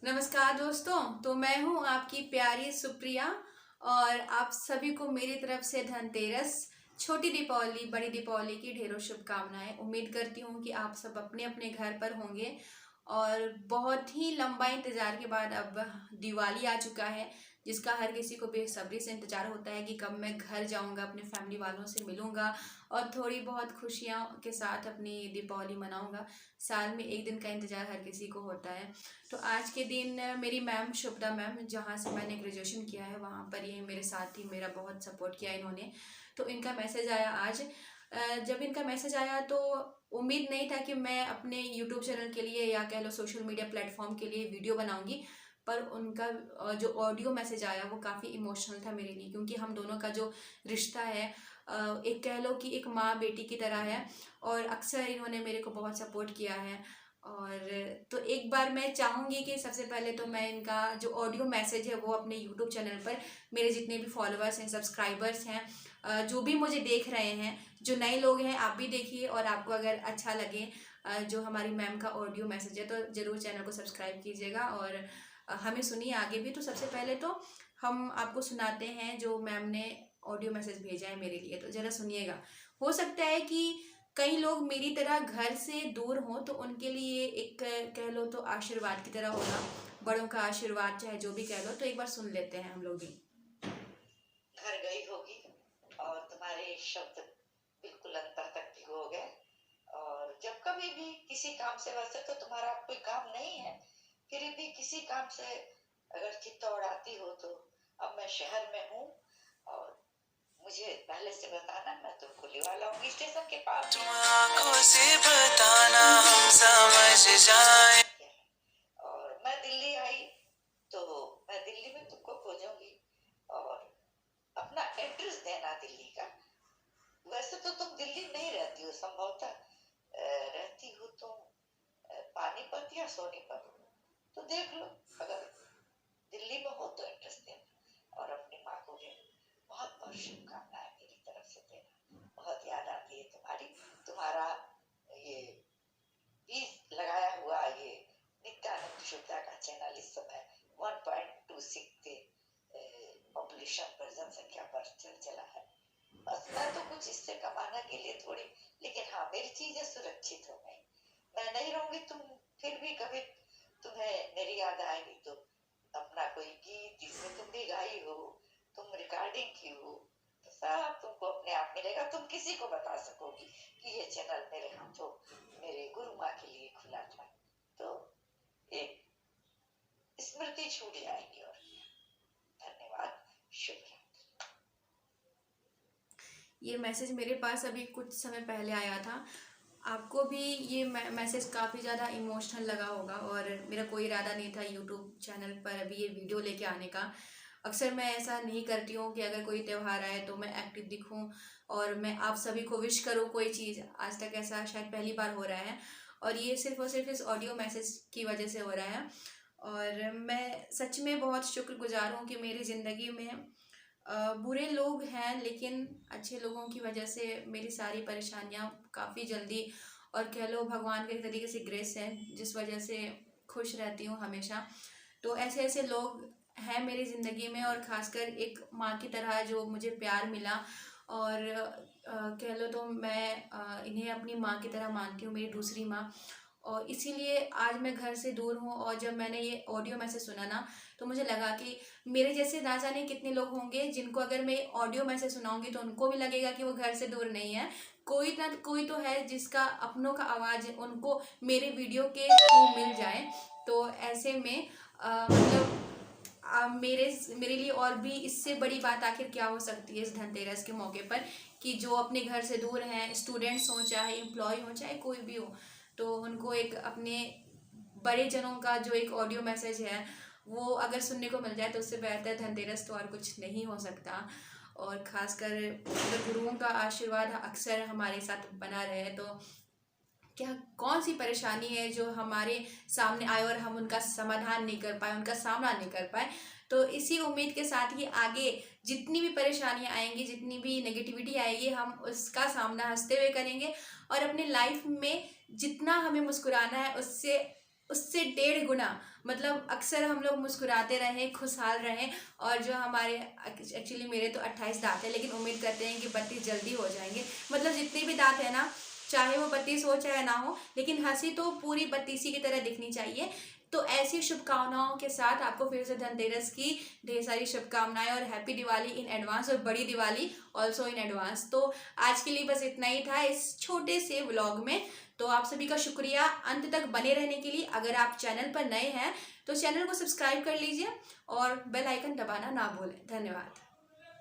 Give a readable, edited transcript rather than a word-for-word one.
नमस्कार दोस्तों। तो मैं हूं आपकी प्यारी सुप्रिया और आप सभी को मेरी तरफ से धनतेरस, छोटी दीपावली, बड़ी दीपावली की ढेरों शुभकामनाएं। उम्मीद करती हूं कि आप सब अपने अपने घर पर होंगे और बहुत ही लंबा इंतज़ार के बाद अब दिवाली आ चुका है, जिसका हर किसी को बेसब्री से इंतज़ार होता है कि कब मैं घर जाऊंगा, अपने फैमिली वालों से मिलूंगा और थोड़ी बहुत खुशियां के साथ अपनी दीपावली मनाऊंगा। साल में एक दिन का इंतज़ार हर किसी को होता है। तो आज के दिन मेरी मैम शुभदा मैम, जहाँ से मैंने ग्रेजुएशन किया है, वहाँ पर ये मेरे साथ ही मेरा बहुत सपोर्ट किया इन्होंने। तो इनका मैसेज आया आज। जब इनका मैसेज आया तो उम्मीद नहीं था कि मैं अपने यूट्यूब चैनल के लिए या कह लो सोशल मीडिया प्लेटफॉर्म के लिए वीडियो बनाऊंगी। पर उनका जो ऑडियो मैसेज आया वो काफ़ी इमोशनल था मेरे लिए, क्योंकि हम दोनों का जो रिश्ता है एक कह लो कि एक माँ बेटी की तरह है और अक्सर इन्होंने मेरे को बहुत सपोर्ट किया है। और तो एक बार मैं चाहूँगी कि सबसे पहले तो मैं इनका जो ऑडियो मैसेज है वो अपने यूट्यूब चैनल पर मेरे जितने भी फॉलोअर्स हैं, सब्सक्राइबर्स हैं, जो भी मुझे देख रहे हैं, जो नए लोग हैं, आप भी देखिए और आपको अगर अच्छा लगे जो हमारी मैम का ऑडियो मैसेज है तो ज़रूर चैनल को सब्सक्राइब कीजिएगा और हमें सुनिए आगे भी। तो सबसे पहले तो हम आपको सुनाते हैं जो मैम ने ऑडियो मैसेज भेजा है मेरे लिए, तो ज़रा सुनिएगा। हो सकता है कि कई लोग मेरी तरह घर से दूर हों तो उनके लिए एक कह लो तो आशीर्वाद की तरह होगा, बड़ों का आशीर्वाद चाहे जो भी कह लो। तो एक बार सुन लेते हैं हम लोग भी। घर गई होगी और तुम्हारे शब्द बिल्कुल अंतर तक भिगो गए। और जब कभी भी किसी काम से, वैसे तो तुम्हारा कोई काम नहीं है, फिर भी किसी काम से अगर चित्त उड़ाती हो तो अब मैं शहर में हूँ और मुझे पहले से बताना, मैं तुमको लिवा लाऊंगी स्टेशन के पास। तुम आंखों से बताना हम समझ जाए। और मैं दिल्ली आई तो मैं दिल्ली में तुमको खोजूंगी और अपना एड्रेस देना दिल्ली का। वैसे तो तुम दिल्ली नहीं रहती हो, संभवतः रहती हो तुम पानीपत या सोनीपत। तो देख लो, अगर दिल्ली में हो तो एड्रेस देना और अपनी माँ को भी बहुत बहुत शुभकामनाएं मेरी तरफ से देना। बहुत याद आती है तुम्हारी। तुम्हारा ये बीज लगाया हुआ ये नित्यानंद शुक्ला का चैनल इस समय 1.26 के पॉपुलेशन पर, जनसंख्या पर चला है। बस मैं तो कुछ इससे कमाने के लिए थोड़ी, लेकिन हाँ मेरी चीजें सुरक्षित हो गई। मैं नहीं रहूंगी, तुम फिर भी कभी तुम्हें मेरी याद आएगी तो अपना कोई गीत जिसमें तुम भी गाई हो, तुम रिकॉर्डिंग की हो, तो सब तुमको अपने आप मिलेगा। तुम किसी को बता सकोगी कि ये चैनल मेरे हाथों मेरे गुरु माँ के लिए खुला था। तो एक स्मृति छूट जाएगी। और धन्यवाद, शुभ। ये मैसेज मेरे पास अभी कुछ समय पहले आया था। आपको भी ये मैसेज काफ़ी ज़्यादा इमोशनल लगा होगा और मेरा कोई इरादा नहीं था यूट्यूब चैनल पर अभी ये वीडियो लेके आने का। अक्सर मैं ऐसा नहीं करती हूँ कि अगर कोई त्यौहार आए तो मैं एक्टिव दिखूँ और मैं आप सभी को विश करूँ कोई चीज़। आज तक ऐसा शायद पहली बार हो रहा है और ये सिर्फ और सिर्फ इस ऑडियो मैसेज की वजह से हो रहा है। और मैं सच में बहुत शुक्रगुजार हूँ कि मेरी ज़िंदगी में बुरे लोग हैं, लेकिन अच्छे लोगों की वजह से मेरी सारी परेशानियां काफ़ी जल्दी और कह लो भगवान के एक तरीके से ग्रेस है, जिस वजह से खुश रहती हूँ हमेशा। तो ऐसे ऐसे लोग हैं मेरी ज़िंदगी में और ख़ासकर एक माँ की तरह जो मुझे प्यार मिला। और कह लो तो मैं इन्हें अपनी माँ की तरह मानती हूँ, मेरी दूसरी माँ। और इसीलिए आज मैं घर से दूर हूँ और जब मैंने ये ऑडियो मैसेज सुना ना तो मुझे लगा कि मेरे जैसे ना जाने कितने लोग होंगे जिनको अगर मैं ऑडियो मैसेज सुनाऊंगी तो उनको भी लगेगा कि वो घर से दूर नहीं है। कोई ना कोई तो है जिसका अपनों का आवाज़ उनको मेरे वीडियो के थ्रू मिल जाए। तो ऐसे में मतलब मेरे मेरे लिए और भी इससे बड़ी बात आखिर क्या हो सकती है इस धनतेरस के मौके पर, कि जो अपने घर से दूर हैं, स्टूडेंट्स हों चाहे एम्प्लॉय हों चाहे कोई भी हो, तो उनको एक अपने बड़े जनों का जो एक ऑडियो मैसेज है वो अगर सुनने को मिल जाए तो उससे बेहतर धनतेरस तो और कुछ नहीं हो सकता। और ख़ासकर अगर गुरुओं का आशीर्वाद अक्सर हमारे साथ बना रहे तो क्या कौन सी परेशानी है जो हमारे सामने आए और हम उनका समाधान नहीं कर पाए, उनका सामना नहीं कर पाए। तो इसी उम्मीद के साथ ही आगे जितनी भी परेशानियां आएंगी, जितनी भी नेगेटिविटी आएगी, हम उसका सामना हंसते हुए करेंगे और अपने लाइफ में जितना हमें मुस्कुराना है उससे उससे 1.5 गुना मतलब अक्सर हम लोग मुस्कुराते रहें, खुशहाल रहें। और जो हमारे एक्चुअली मेरे तो 28 दांत है, लेकिन उम्मीद करते हैं कि 32 जल्दी हो जाएंगे। मतलब जितने भी दांत है ना, चाहे वो 32 हो चाहे ना हो, लेकिन हंसी तो पूरी 32 की तरह दिखनी चाहिए। तो ऐसी शुभकामनाओं के साथ आपको फिर से धनतेरस की ढेर सारी शुभकामनाएं और हैप्पी दिवाली इन एडवांस, और बड़ी दिवाली ऑल्सो इन एडवांस। तो आज के लिए बस इतना ही था इस छोटे से व्लॉग में। तो आप सभी का शुक्रिया अंत तक बने रहने के लिए। अगर आप चैनल पर नए हैं तो चैनल को सब्सक्राइब कर लीजिए और बेल आइकन दबाना ना भूलें। धन्यवाद।